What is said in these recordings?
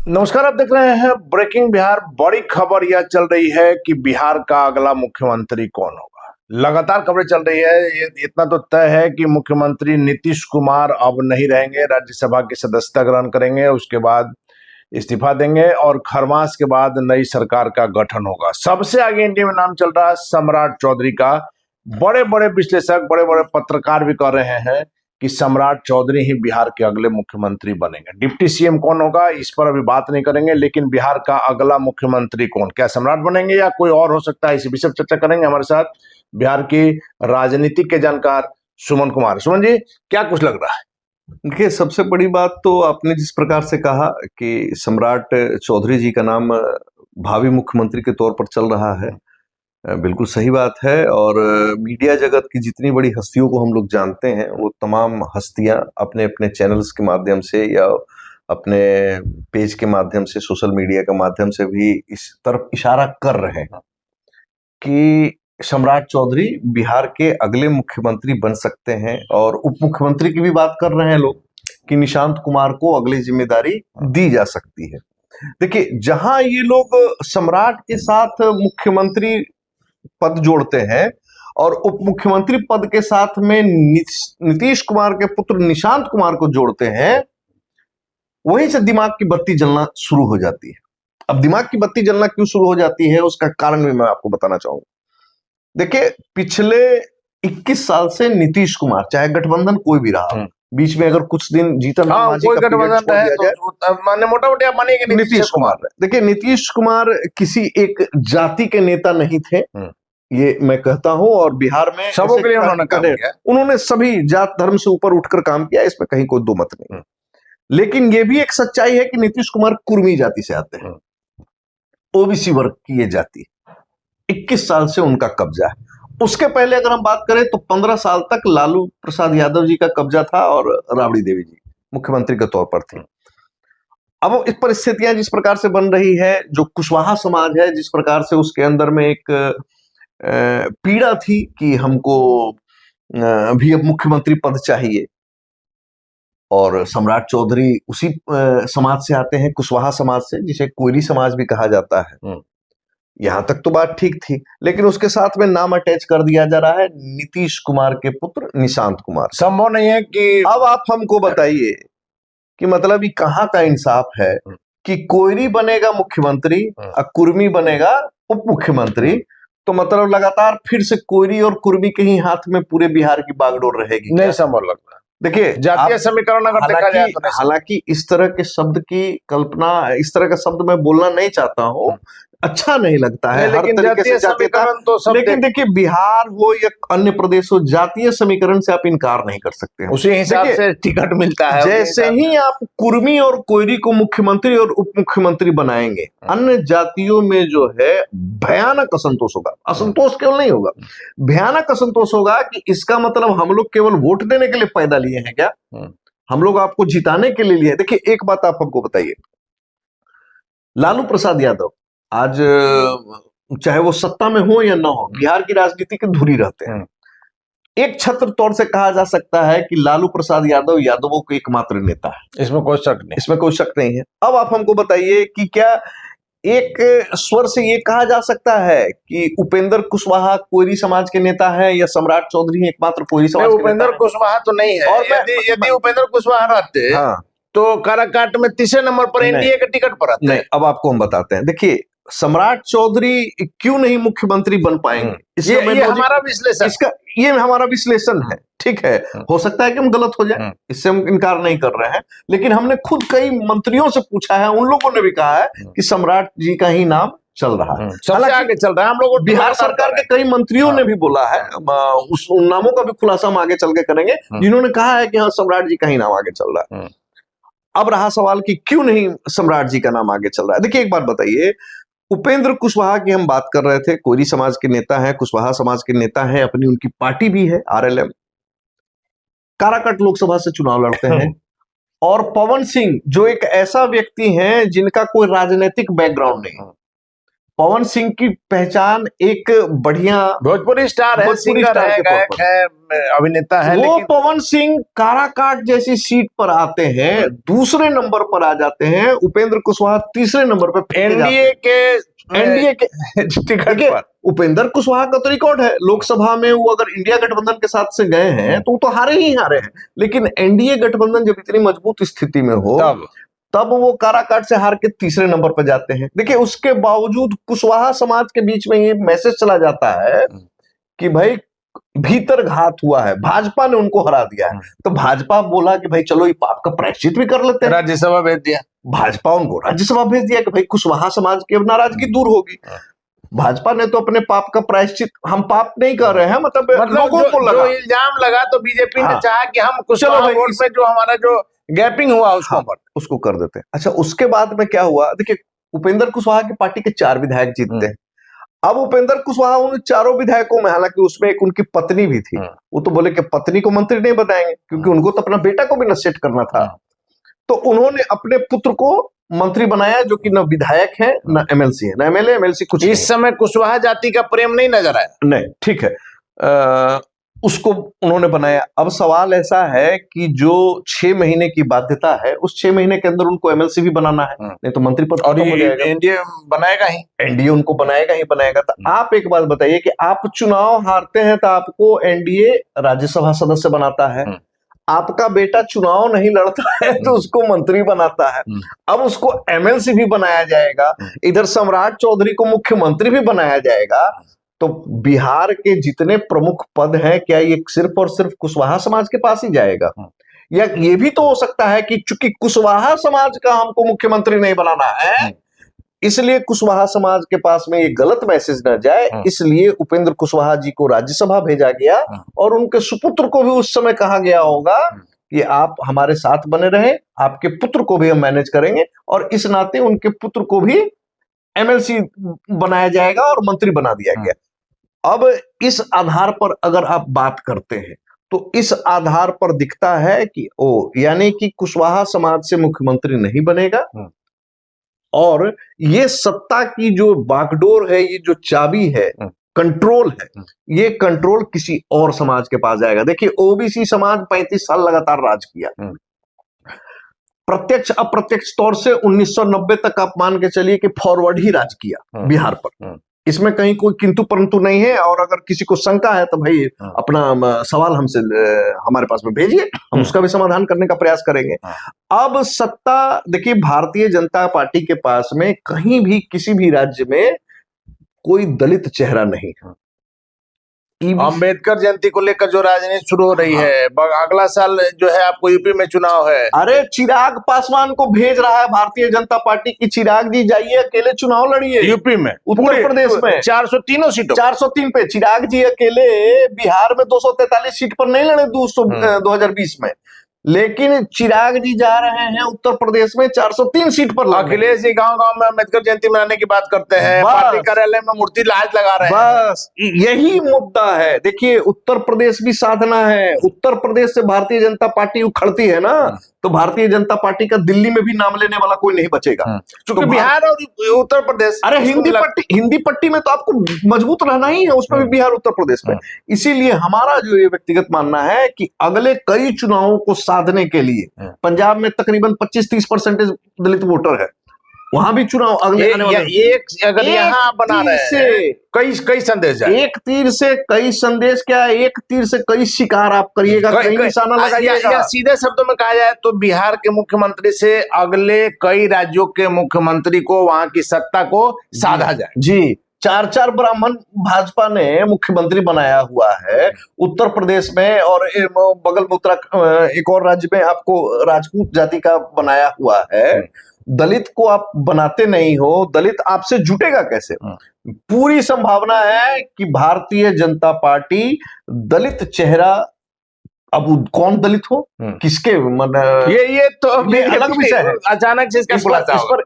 नमस्कार, आप देख रहे हैं ब्रेकिंग बिहार। बड़ी खबर यह चल रही है कि बिहार का अगला मुख्यमंत्री कौन होगा। लगातार खबरें चल रही है। ये इतना तो तय है कि मुख्यमंत्री नीतीश कुमार अब नहीं रहेंगे, राज्यसभा की सदस्यता ग्रहण करेंगे, उसके बाद इस्तीफा देंगे और खरमास के बाद नई सरकार का गठन होगा। सबसे आगे इंडिया में नाम चल रहा है सम्राट चौधरी का। बड़े बड़े विश्लेषक, बड़े बड़े पत्रकार भी कह रहे हैं कि सम्राट चौधरी ही बिहार के अगले मुख्यमंत्री बनेंगे। डिप्टी सीएम कौन होगा इस पर अभी बात नहीं करेंगे, लेकिन बिहार का अगला मुख्यमंत्री कौन, क्या सम्राट बनेंगे या कोई और हो सकता है, इसी विषय पर चर्चा करेंगे। हमारे साथ बिहार की राजनीति के जानकार सुमन कुमार। सुमन जी, क्या कुछ लग रहा है? देखिए, सबसे बड़ी बात तो आपने जिस प्रकार से कहा कि सम्राट चौधरी जी का नाम भावी मुख्यमंत्री के तौर पर चल रहा है, बिल्कुल सही बात है। और मीडिया जगत की जितनी बड़ी हस्तियों को हम लोग जानते हैं, वो तमाम हस्तियां अपने अपने चैनल्स के माध्यम से या अपने पेज के माध्यम से, सोशल मीडिया के माध्यम से भी इस तरफ इशारा कर रहे हैं कि सम्राट चौधरी बिहार के अगले मुख्यमंत्री बन सकते हैं। और उप मुख्यमंत्री की भी बात कर रहे हैं लोग कि निशांत कुमार को अगली जिम्मेदारी दी जा सकती है। देखिए, जहां ये लोग सम्राट के साथ मुख्यमंत्री पद जोड़ते हैं और उप मुख्यमंत्री पद के साथ में नीतीश कुमार के पुत्र निशांत कुमार को जोड़ते हैं, वहीं से दिमाग की बत्ती जलना शुरू हो जाती है। अब दिमाग की बत्ती जलना क्यों शुरू हो जाती है, उसका कारण भी मैं आपको बताना चाहूंगा। देखिए, पिछले 21 साल से नीतीश कुमार, चाहे गठबंधन कोई भी रहा, बीच में अगर कुछ दिन जीतन राम मांझी का गठबंधन है तो मोटा मोटा मानेंगे नीतीश कुमार। देखिए, नीतीश कुमार किसी एक जाति के नेता नहीं थे, ये मैं कहता हूं। और बिहार में सबों के लिए उन्होंने काम किया। उन्होंने सभी जात धर्म से ऊपर उठकर काम किया, इसमें कहीं कोई दो मत नहीं। लेकिन ये भी एक सच्चाई है कि नीतीश कुमार कुर्मी जाति से आते हैं, ओबीसी वर्ग की ये जाति। 21 साल से उनका कब्जा है। उसके पहले अगर हम बात करें तो 15 साल तक लालू प्रसाद यादव जी का कब्जा था और राबड़ी देवी जी मुख्यमंत्री के तौर पर थी। अब इस परिस्थितियां जिस प्रकार से बन रही है, जो कुशवाहा समाज है, जिस प्रकार से उसके अंदर में एक पीड़ा थी कि हमको भी अब मुख्यमंत्री पद चाहिए, और सम्राट चौधरी उसी समाज से आते हैं, कुशवाहा समाज से, जिसे कोयली समाज भी कहा जाता है। यहां तक तो बात ठीक थी, लेकिन उसके साथ में नाम अटैच कर दिया जा रहा है नीतीश कुमार के पुत्र निशांत कुमार। संभव नहीं है कि अब आप हमको बताइए कि मतलब ये कहां का इंसाफ है कि कोयली बनेगा मुख्यमंत्री और कुर्मी बनेगा उप मुख्यमंत्री। तो मतलब लगातार फिर से कोयली और कुर्मी के ही हाथ में पूरे बिहार की बागडोर रहेगी? नहीं संभव लगता। देखिए, जातीय समीकरण अगर देखा जाए तो हालांकि इस तरह के शब्द की कल्पना, इस तरह का शब्द मैं बोलना नहीं चाहता हूं, अच्छा नहीं लगता है हर तरीके से जातीयकरण तो सब। लेकिन देखिए, बिहार हो या अन्य प्रदेश हो, जातीय समीकरण से आप इनकार नहीं कर सकते हैं। उसी हिसाब से टिकट मिलता है। जैसे ही आप कुर्मी और कोयली को मुख्यमंत्री और उप मुख्यमंत्री बनाएंगे, अन्य जातियों में जो है भयानक असंतोष होगा। असंतोष केवल नहीं होगा, भयानक असंतोष होगा कि इसका मतलब हम लोग केवल वोट देने के लिए पैदा लिए हैं क्या? हम लोग आपको जिताने के लिए लिए। देखिए, एक बात आप हमको बताइए, लालू प्रसाद यादव आज चाहे वो सत्ता में हो या ना हो, बिहार की राजनीति के धुरी रहते हैं। एक छत्र तौर से कहा जा सकता है कि लालू प्रसाद यादव यादवों के एकमात्र नेता है। इसमें कोई शक नहीं, इसमें कोई शक नहीं है। अब आप हमको बताइए कि क्या एक स्वर से ये कहा जा सकता है कि उपेंद्र कुशवाहा कोयली समाज के नेता है या सम्राट चौधरी एकमात्र कोयली समाज के नेता? उपेंद्र कुशवाहा तो नहीं है। और यदि उपेंद्र कुशवाहा रहते तो काराकाट में तीसरे नंबर पर एनडीए के टिकट पर आते हैं। अब आपको हम बताते हैं। देखिए, सम्राट चौधरी क्यों नहीं मुख्यमंत्री बन पाएंगे, ये हमारा विश्लेषण, ये हमारा विश्लेषण है। ठीक है, हो सकता है कि हम गलत हो जाए, इससे हम इनकार नहीं कर रहे हैं। लेकिन हमने खुद कई मंत्रियों से पूछा है, उन लोगों ने भी कहा है कि सम्राट जी का ही नाम चल रहा है, सबसे आगे चल रहा है। हम लोग बिहार सरकार के कई मंत्रियों ने भी बोला है, उन नामों का भी खुलासा हम आगे चल के करेंगे, जिन्होंने कहा है कि हाँ, सम्राट जी का ही नाम आगे चल रहा है। अब रहा सवाल कि क्यों नहीं सम्राट जी का नाम आगे चल रहा है। देखिए, एक बात बताइए, उपेंद्र कुशवाहा की हम बात कर रहे थे, कोयली समाज के नेता हैं, कुशवाहा समाज के नेता हैं, अपनी उनकी पार्टी भी है आरएलएम, काराकाट लोकसभा से चुनाव लड़ते हैं। और पवन सिंह जो एक ऐसा व्यक्ति है जिनका कोई राजनीतिक बैकग्राउंड नहीं, पवन सिंह की पहचान एक बढ़िया भोजपुरी स्टार है, भोजपुरी सिंगर स्टार है, के तौर गायक पर। है, अभिनेता है, वो लेकिन पवन सिंह काराकाट जैसी सीट पर आते हैं, दूसरे नंबर पर आ जाते हैं, उपेंद्र कुशवाहा तीसरे नंबर पर फेंके जाते एनडीए हैं। के एनडीए के टिकट देखिए, पर उपेंद्र कुशवाहा का तो रिकॉर्ड है लोकसभा में, वो अगर इंडिया गठबंधन के साथ से गए हैं तो वो तो हारे ही हारे हैं, लेकिन एनडीए गठबंधन जब इतनी मजबूत स्थिति में हो तब वो काराकाट से हार के तीसरे नंबर पर जाते हैं। देखिए, उसके बावजूद कुशवाहा समाज के बीच में ये मैसेज चला जाता है कि भाई भीतर घात हुआ है, भाजपा ने उनको हरा दिया है, तो भाजपा बोला कि भाई चलो ये पाप का प्रायश्चित भी कर लेते हैं, राज्यसभा भेज दिया। भाजपा उनको राज्यसभा भेज दिया कि भाई कुशवाहा समाज की अब नाराजगी दूर होगी। भाजपा ने तो अपने पाप का प्रायश्चित, हम पाप नहीं कर रहे हैं, मतलब लोगों को लगा, जो इल्जाम लगा तो बीजेपी ने हाँ। चाहा कि हम कुछ चलो भाई, वोट में जो हमारा जो गैपिंग हुआ उसको हाँ, उसको कर देते हैं। अच्छा, उसके बाद में क्या हुआ, देखिए उपेंद्र कुशवाहा की पार्टी के 4 विधायक जीतते हैं। अब उपेंद्र कुशवाहा उन चारों विधायकों में, हालांकि उसमें एक उनकी पत्नी भी थी, वो तो बोले कि पत्नी को मंत्री नहीं बताएंगे क्योंकि उनको तो अपना बेटा को भी न सेट करना था, तो उन्होंने अपने पुत्र को मंत्री बनाया, जो कि न विधायक है न एमएलसी है, न एमएलए एमएलसी कुछ। इस समय कुशवाहा जाति का प्रेम नहीं नजर आया। नहीं, ठीक है, उसको उन्होंने बनाया। अब सवाल ऐसा है कि जो 6 महीने की बाध्यता है, उस 6 महीने के अंदर उनको एमएलसी भी बनाना है, नहीं तो मंत्री पद और खत्म हो जाएगा। एनडीए बनाएगा ही, एनडीए उनको बनाएगा ही बनाएगा। तो आप एक बात बताइए कि आप चुनाव हारते हैं तो आपको एनडीए राज्यसभा सदस्य बनाता है, आपका बेटा चुनाव नहीं लड़ता है तो उसको मंत्री बनाता है, अब उसको एमएलसी भी बनाया जाएगा, इधर सम्राट चौधरी को मुख्यमंत्री भी बनाया जाएगा। तो बिहार के जितने प्रमुख पद हैं, क्या ये सिर्फ और सिर्फ कुशवाहा समाज के पास ही जाएगा? या ये भी तो हो सकता है कि चूंकि कुशवाहा समाज का हमको मुख्यमंत्री नहीं बनाना है, इसलिए कुशवाहा समाज के पास में ये गलत मैसेज न जाए, इसलिए उपेंद्र कुशवाहा जी को राज्यसभा भेजा गया और उनके सुपुत्र को भी उस समय कहा गया होगा कि आप हमारे साथ बने रहे, आपके पुत्र को भी हम मैनेज करेंगे, और इस नाते उनके पुत्र को भी एमएलसी बनाया जाएगा और मंत्री बना दिया गया। अब इस आधार पर अगर आप बात करते हैं तो इस आधार पर दिखता है कि यानी कि कुशवाहा समाज से मुख्यमंत्री नहीं बनेगा, और ये सत्ता की जो बागडोर है, ये जो चाबी है, कंट्रोल है, ये कंट्रोल किसी और समाज के पास जाएगा। देखिए, ओबीसी समाज 35 साल लगातार राज किया, प्रत्यक्ष अप्रत्यक्ष तौर से 1990 तक आप मान के चलिए कि फॉरवर्ड ही राज किया बिहार पर, इसमें कहीं कोई किंतु परंतु नहीं है। और अगर किसी को शंका है तो भाई अपना सवाल हमसे हमारे पास में भेजिए, हम उसका भी समाधान करने का प्रयास करेंगे। अब सत्ता, देखिए भारतीय जनता पार्टी के पास में कहीं भी किसी भी राज्य में कोई दलित चेहरा नहीं है। अंबेडकर जयंती को लेकर जो राजनीति शुरू हो रही है, अगला साल जो है आपको यूपी में चुनाव है। अरे चिराग पासवान को भेज रहा है भारतीय जनता पार्टी की, चिराग जी जाइए अकेले चुनाव लड़िए यूपी में, उत्तर प्रदेश में 403 सीटों, 403 पे चिराग जी अकेले, बिहार में 243 सीट पर नहीं लड़े 2020 में, लेकिन चिराग जी जा रहे हैं उत्तर प्रदेश में 403 सीट पर। अखिलेश जी गांव गांव में अम्बेडकर जयंती मनाने की बात करते हैं, पार्टी कार्यालय में मूर्ति लाज लगा रहे हैं। बस यही मुद्दा है। देखिए, उत्तर प्रदेश भी साधना है, उत्तर प्रदेश से भारतीय जनता पार्टी उखड़ती है ना, तो भारतीय जनता पार्टी का दिल्ली में भी नाम लेने वाला कोई नहीं बचेगा, क्योंकि तो बिहार और उत्तर प्रदेश, अरे हिंदी पट्टी में तो आपको मजबूत रहना ही है, उसमें भी बिहार उत्तर प्रदेश में। इसीलिए हमारा जो ये व्यक्तिगत मानना है कि अगले कई चुनावों को साधने के लिए, पंजाब में तकरीबन 25-30% दलित वोटर है, वहां भी चुनाव अगले अगर यहाँ बना रहे हैं, कई संदेश जाए। एक तीर से कई संदेश, क्या एक तीर से कई शिकार आप करिएगा, कई निशाना लगाइएगा। या सीधे शब्दों में कहा जाए तो बिहार के मुख्यमंत्री से अगले कई राज्यों के मुख्यमंत्री को, वहां की सत्ता को साधा जाए। जी, 4 ब्राह्मण भाजपा ने मुख्यमंत्री बनाया हुआ है उत्तर प्रदेश में, और बगल में एक और राज्य में आपको राजपूत जाति का बनाया हुआ है। दलित को आप बनाते नहीं हो, दलित आपसे जुटेगा कैसे? पूरी संभावना है कि भारतीय जनता पार्टी दलित चेहरा, अब कौन दलित हो, किसके ये तो अलग विषय है। अचानक से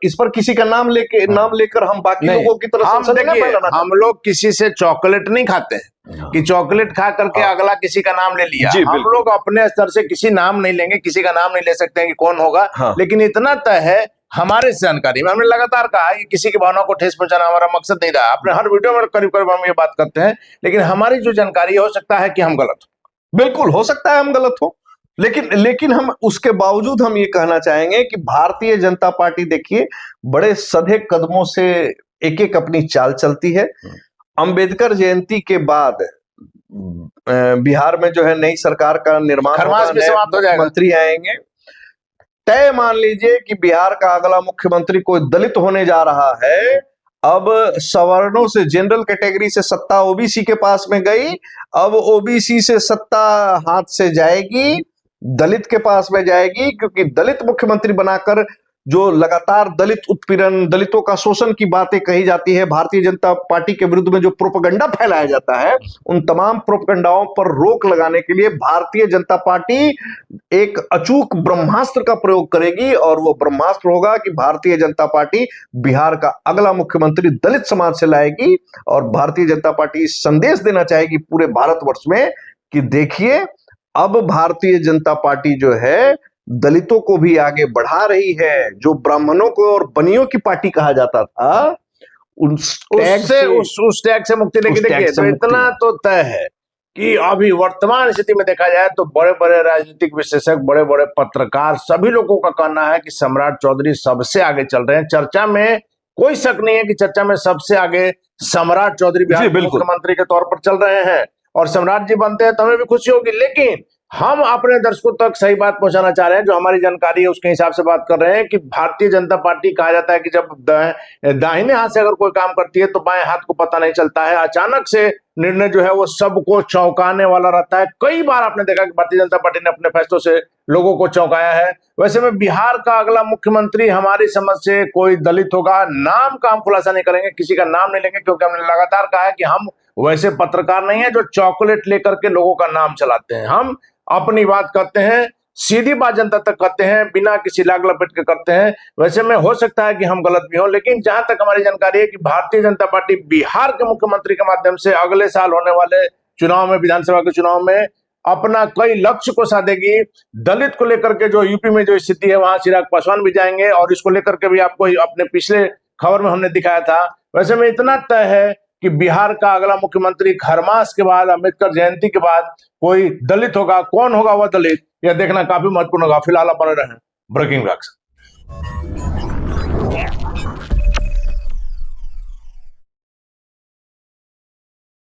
इस पर किसी का नाम लेकर हम बाकी लोगों की तरफ हम लोग किसी से चॉकलेट नहीं खाते हैं कि चॉकलेट खा करके अगला किसी का नाम ले लिया। हम लोग अपने स्तर से किसी नाम नहीं लेंगे, किसी का नाम नहीं ले सकते हैं कि कौन होगा, लेकिन इतना तय है हमारे जानकारी में हमने लगातार कहा है कि किसी की भावना को ठेस पहुंचाना हमारा मकसद नहीं रहा। अपने हर वीडियो में करीब करीब हम ये बात करते हैं, लेकिन हमारी जो जानकारी हो सकता है कि हम गलत हो। बिल्कुल हो सकता है हम गलत हो, लेकिन हम उसके बावजूद हम ये कहना चाहेंगे कि भारतीय जनता पार्टी देखिए बड़े सधे कदमों से एक एक अपनी चाल चलती है। अंबेडकर जयंती के बाद बिहार में जो है नई सरकार का निर्माण खरमास भी समाप्त हो जाएगा, मंत्री आएंगे। तय मान लीजिए कि बिहार का अगला मुख्यमंत्री कोई दलित होने जा रहा है। अब सवर्णों से, जनरल कैटेगरी से सत्ता ओबीसी के पास में गई, अब ओबीसी से सत्ता हाथ से जाएगी, दलित के पास में जाएगी, क्योंकि दलित मुख्यमंत्री बनाकर जो लगातार दलित उत्पीड़न, दलितों का शोषण की बातें कही जाती है, भारतीय जनता पार्टी के विरुद्ध में जो प्रोपेगेंडा फैलाया जाता है, उन तमाम प्रोपेगेंडाओं पर रोक लगाने के लिए भारतीय जनता पार्टी एक अचूक ब्रह्मास्त्र का प्रयोग करेगी। और वो ब्रह्मास्त्र होगा कि भारतीय जनता पार्टी बिहार का अगला मुख्यमंत्री दलित समाज से लाएगी। और भारतीय जनता पार्टी संदेश देना चाहेगी पूरे भारतवर्ष में कि देखिए, अब भारतीय जनता पार्टी जो है दलितों को भी आगे बढ़ा रही है। जो ब्राह्मणों को और बनियों की पार्टी कहा जाता था, उस टैग से मुक्ति। लेकिन देखिए, तो इतना तो तय है कि अभी वर्तमान स्थिति में देखा जाए तो बड़े बड़े राजनीतिक विशेषज्ञ, बड़े बड़े पत्रकार, सभी लोगों का कहना है कि सम्राट चौधरी सबसे आगे चल रहे हैं। चर्चा में कोई शक नहीं है कि चर्चा में सबसे आगे सम्राट चौधरी बिहार के मुख्यमंत्री के तौर पर चल रहे हैं। और सम्राट जी बनते हैं तो हमें भी खुशी होगी। लेकिन हम अपने दर्शकों तक सही बात पहुंचाना चाह रहे हैं, जो हमारी जानकारी है उसके हिसाब से बात कर रहे हैं कि भारतीय जनता पार्टी, कहा जाता है कि जब दाहिने हाथ से अगर कोई काम करती है तो बाएं हाथ को पता नहीं चलता है। अचानक से निर्णय जो है वो सबको चौंकाने वाला रहता है। कई बार आपने देखा कि भारतीय जनता पार्टी ने अपने फैसलों से लोगों को चौंकाया है। वैसे में बिहार का अगला मुख्यमंत्री हमारी समझ से कोई दलित होगा। नाम का हम खुलासा नहीं करेंगे, किसी का नाम नहीं लेंगे, क्योंकि हमने लगातार कहा है कि हम वैसे पत्रकार नहीं है जो चॉकलेट लेकर के लोगों का नाम चलाते हैं। हम अपनी बात करते हैं, सीधी बात जनता तक करते हैं, बिना किसी लाग लपेट के करते हैं। वैसे में हो सकता है कि हम गलत भी हों, लेकिन जहां तक हमारी जानकारी है कि भारतीय जनता पार्टी बिहार के मुख्यमंत्री के माध्यम से अगले साल होने वाले चुनाव में, विधानसभा के चुनाव में अपना कई लक्ष्य को साधेगी। दलित को लेकर के जो यूपी में जो स्थिति है, वहां चिराग पासवान भी जाएंगे और इसको लेकर के भी आपको अपने पिछले खबर में हमने दिखाया था। वैसे में इतना तय है कि बिहार का अगला मुख्यमंत्री खरमास के बाद, अम्बेडकर जयंती के बाद कोई दलित होगा। कौन होगा वह दलित, यह देखना काफी महत्वपूर्ण होगा। फिलहाल अपन रहे ब्रेकिंग ब्लॉग।